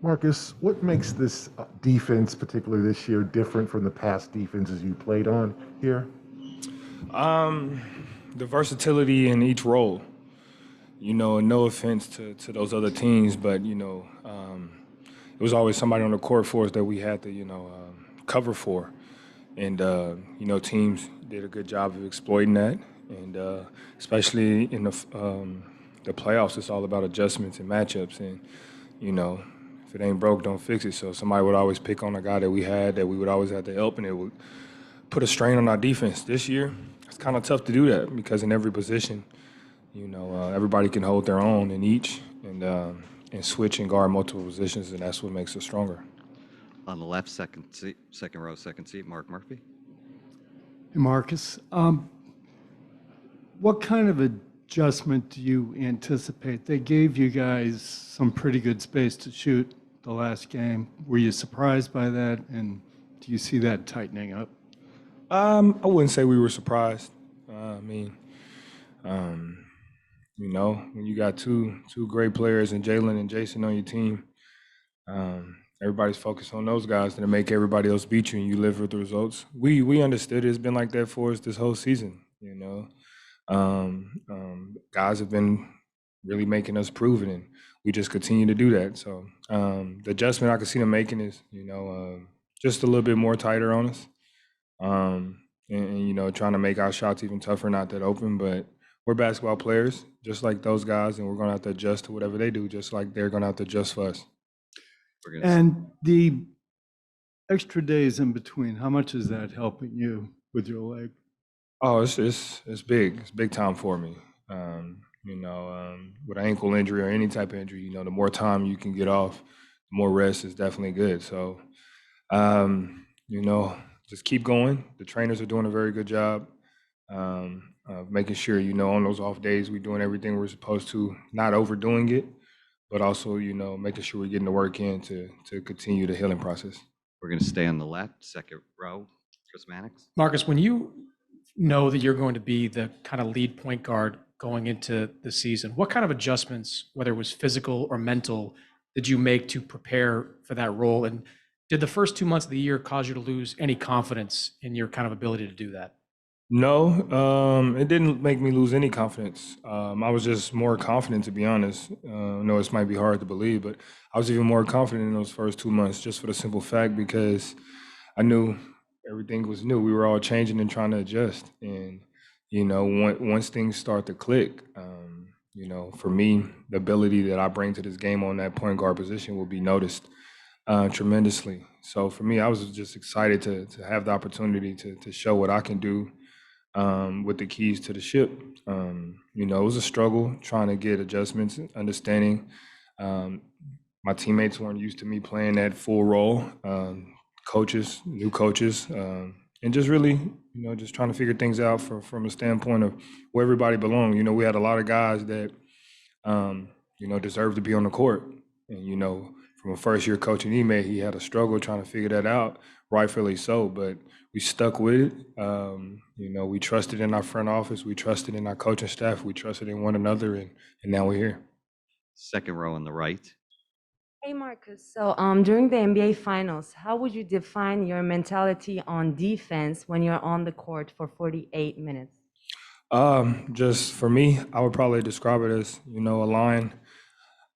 Marcus, what makes this defense, particularly this year, different from the past defenses you played on here? Um, the versatility in each role. No offense to those other teams, but it was always somebody on the court for us that we had to cover for, and teams did a good job of exploiting that, and especially in the playoffs, it's all about adjustments and matchups, and you know. If it ain't broke, don't fix it. So somebody would always pick on a guy that we had that we would always have to help, and it would put a strain on our defense. This year, it's kind of tough to do that because in every position, everybody can hold their own in each and switch and guard multiple positions, and that's what makes us stronger. On the left, second row, second seat, Mark Murphy. Hey, Marcus, what kind of adjustment do you anticipate? They gave you guys some pretty good space to shoot the last game. Were you surprised by that, and do you see that tightening up? I wouldn't say we were surprised. I mean, when you got two great players and Jalen and Jason on your team, everybody's focused on those guys to make everybody else beat you, and you live with the results. We understood it. It's been like that for us this whole season. Guys have been really making us prove it, and we just continue to do that. So the adjustment I can see them making is, just a little bit more tighter on us, and trying to make our shots even tougher, not that open. But we're basketball players, just like those guys, and we're going to have to adjust to whatever they do, just like they're going to have to adjust for us. And the extra days in between, how much is that helping you with your leg? Oh, it's big. It's big time for me. With an ankle injury or any type of injury, the more time you can get off, the more rest is definitely good. So, just keep going. The trainers are doing a very good job of making sure, on those off days, we're doing everything we're supposed to, not overdoing it, but also, making sure we're getting the work in to continue the healing process. We're going to stay on the left, second row, Chris Mannix. Marcus, when you know that you're going to be the kind of lead point guard going into the season, what kind of adjustments, whether it was physical or mental, did you make to prepare for that role? And did the first 2 months of the year cause you to lose any confidence in your kind of ability to do that? No, it didn't make me lose any confidence. I was just more confident, to be honest. I know this might be hard to believe, but I was even more confident in those first 2 months, just for the simple fact because I knew everything was new. We were all changing and trying to adjust. And, once things start to click, for me, the ability that I bring to this game on that point guard position will be noticed tremendously. So for me, I was just excited to have the opportunity to show what I can do with the keys to the ship. It was a struggle trying to get adjustments, understanding my teammates weren't used to me playing that full role, new coaches, and just really, just trying to figure things out from a standpoint of where everybody belonged. We had a lot of guys that, deserved to be on the court. And, from a first-year coach in Ime, he had a struggle trying to figure that out, rightfully so. But we stuck with it. We trusted in our front office. We trusted in our coaching staff. We trusted in one another, and now we're here. Second row on the right. Hey, Marcus. So during the NBA Finals, how would you define your mentality on defense when you're on the court for 48 minutes? Just for me, I would probably describe it as, a line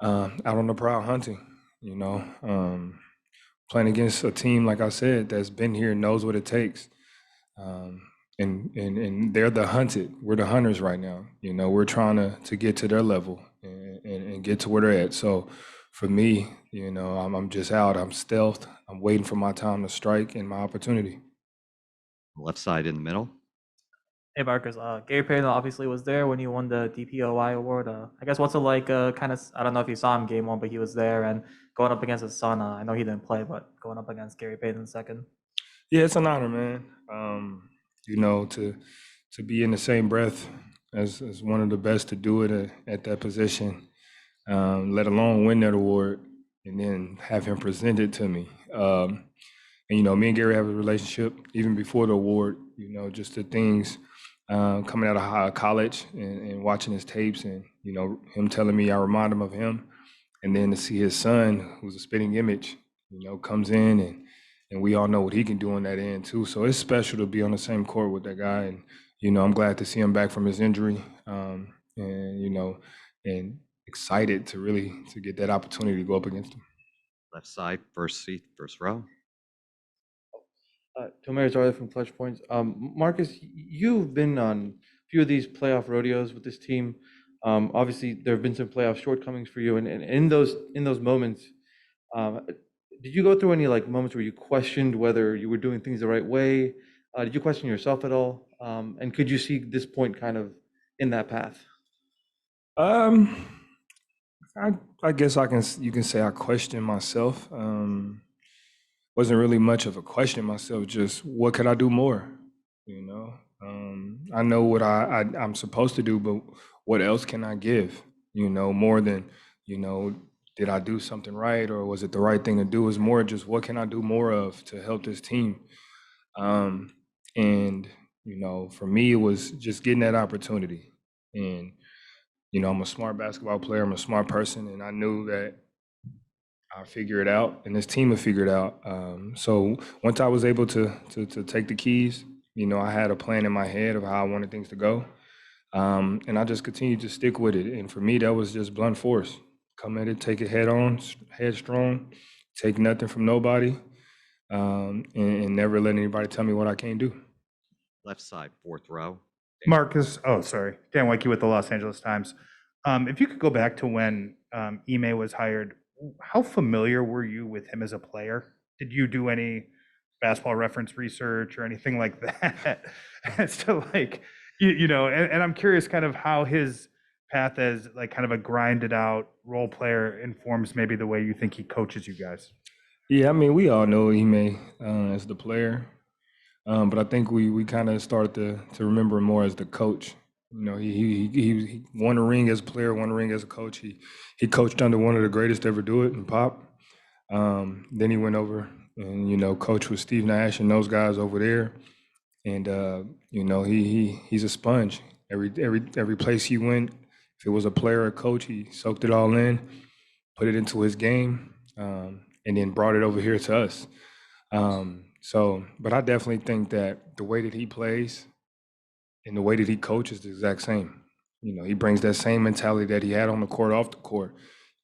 out on the prowl hunting, playing against a team, like I said, that's been here, knows what it takes. And they're the hunted. We're the hunters right now. We're trying to get to their level and get to where they're at. So for me, I'm just out. I'm stealthed. I'm waiting for my time to strike and my opportunity. Left side in the middle. Hey Marcus, Gary Payton obviously was there when you won the DPOI award. I guess what's it like? Kind of, I don't know if you saw him game one, but he was there and going up against his son. I know he didn't play, but going up against Gary Payton second. Yeah, it's an honor, man. To be in the same breath as one of the best to do it at that position, let alone win that award, and then have him present it to me. And me and Gary have a relationship even before the award. Just the things. Coming out of college and watching his tapes and, him telling me I remind him of him. And then to see his son, who's a spitting image, comes in and we all know what he can do on that end too. So it's special to be on the same court with that guy. And, I'm glad to see him back from his injury. And excited to get that opportunity to go up against him. Left side, first seat, first row. Tomer Zarla from Clutch Points. Marcus, you've been on a few of these playoff rodeos with this team. Obviously, there have been some playoff shortcomings for you, and in those moments, did you go through any moments where you questioned whether you were doing things the right way? Did you question yourself at all? And could you see this point kind of in that path? Um, I guess you can say I questioned myself. Wasn't really much of a question myself, just what could I do more? I know what I'm supposed to do, but what else can I give? More than, did I do something right or was it the right thing to do? Is more just what can I do more of to help this team? And, for me, it was just getting that opportunity. And, I'm a smart basketball player, I'm a smart person, and I knew that I figure it out, and this team will figure it out. So once I was able to take the keys, I had a plan in my head of how I wanted things to go, and I just continued to stick with it. And for me, that was just blunt force. Come at it, take it head on, headstrong, take nothing from nobody, and never let anybody tell me what I can't do. Left side, fourth row. Marcus, sorry, Dan Weinke with the Los Angeles Times. If you could go back to when Ime was hired, how familiar were you with him as a player? Did you do any basketball reference research or anything like that? As to and I'm curious kind of how his path as kind of a grinded out role player informs maybe the way you think he coaches you guys. Yeah, I mean, we all know Ime as the player, but I think we kind of start to remember him more as the coach. He won a ring as a player, won a ring as a coach. He coached under one of the greatest to ever do it in Pop. Then he went over and coached with Steve Nash and those guys over there. And he's a sponge. Every place he went, if it was a player or coach, he soaked it all in, put it into his game, and then brought it over here to us. But I definitely think that the way that he plays and the way that he coaches is the exact same. He brings that same mentality that he had on the court, off the court.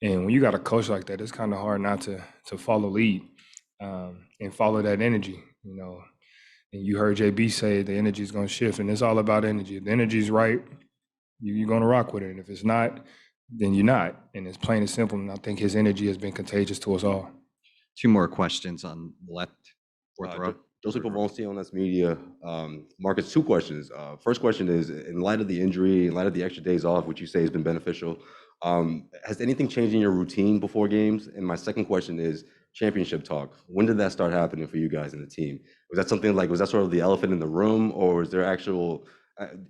And when you got a coach like that, it's kind of hard not to follow lead and follow that energy, And you heard JB say the energy is going to shift, and it's all about energy. If the energy's right, you're going to rock with it. And if it's not, then you're not. And it's plain and simple. And I think his energy has been contagious to us all. Two more questions on left, fourth row. Joseph Pavonski on this media. Marcus, two questions. First question is, in light of the injury, in light of the extra days off, which you say has been beneficial, has anything changed in your routine before games? And my second question is championship talk. When did that start happening for you guys in the team? Was that something was that sort of the elephant in the room, or was there actual,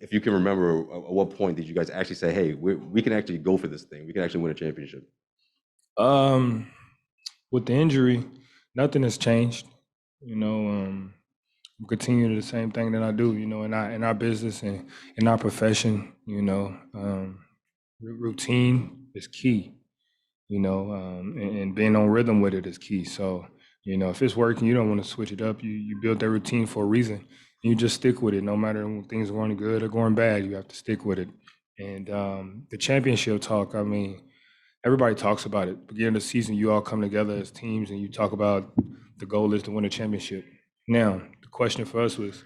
if you can remember, at what point did you guys actually say, hey, we can actually go for this thing. We can actually win a championship? With the injury, nothing has changed. I'm continuing the same thing that I do, in our business and in our profession, routine is key, and being on rhythm with it is key. So, if it's working, you don't want to switch it up. You build that routine for a reason. You just stick with it, no matter when things are going good or going bad, you have to stick with it. And the championship talk, I mean, everybody talks about it. Beginning of the season, you all come together as teams and you talk about the goal is to win a championship. Now, the question for us was,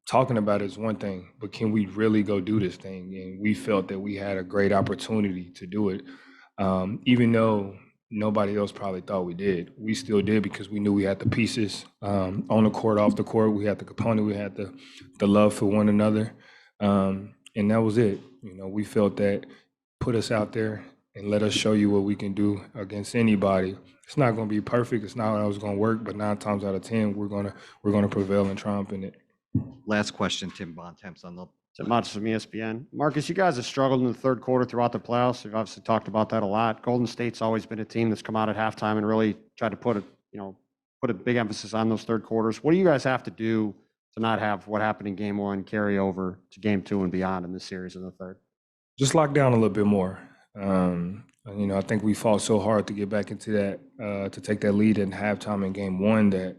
talking about it is one thing, but can we really go do this thing? And we felt that we had a great opportunity to do it. Even though nobody else probably thought we did, we still did because we knew we had the pieces on the court, off the court. We had the component, we had the love for one another. And that was it. We felt that put us out there and let us show you what we can do against anybody. It's not going to be perfect. It's not always going to work, but 9 times out of 10, we're going to prevail and triumph in it. Last question, Tim Bontemps on the. Tim Bontemps from ESPN. Marcus, you guys have struggled in the third quarter throughout the playoffs. You've obviously talked about that a lot. Golden State's always been a team that's come out at halftime and really tried to put a big emphasis on those third quarters. What do you guys have to do to not have what happened in game one carry over to game two and beyond in this series in the third? Just lock down a little bit more. You know, I think we fought so hard to get back into that, to take that lead in halftime in game one that,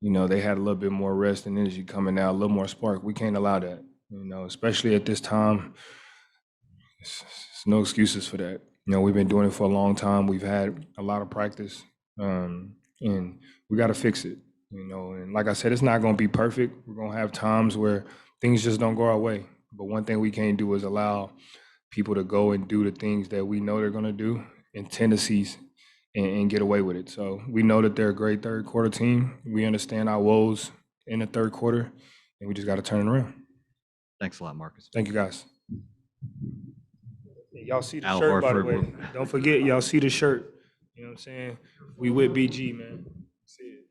you know, they had a little bit more rest and energy coming out, a little more spark. We can't allow that, you know, especially at this time. It's no excuses for that. You know, we've been doing it for a long time. We've had a lot of practice, and we got to fix it. You know, and like I said, it's not going to be perfect. We're going to have times where things just don't go our way. But one thing we can't do is allow people to go and do the things that we know they're going to do in tendencies and get away with it. So we know that they're a great third quarter team. We understand our woes in the third quarter, and we just got to turn it around. Thanks a lot, Marcus. Thank you, guys. Y'all see the Al shirt, by the Horford way. Don't forget, y'all see the shirt. You know what I'm saying? We with BG, man. See it.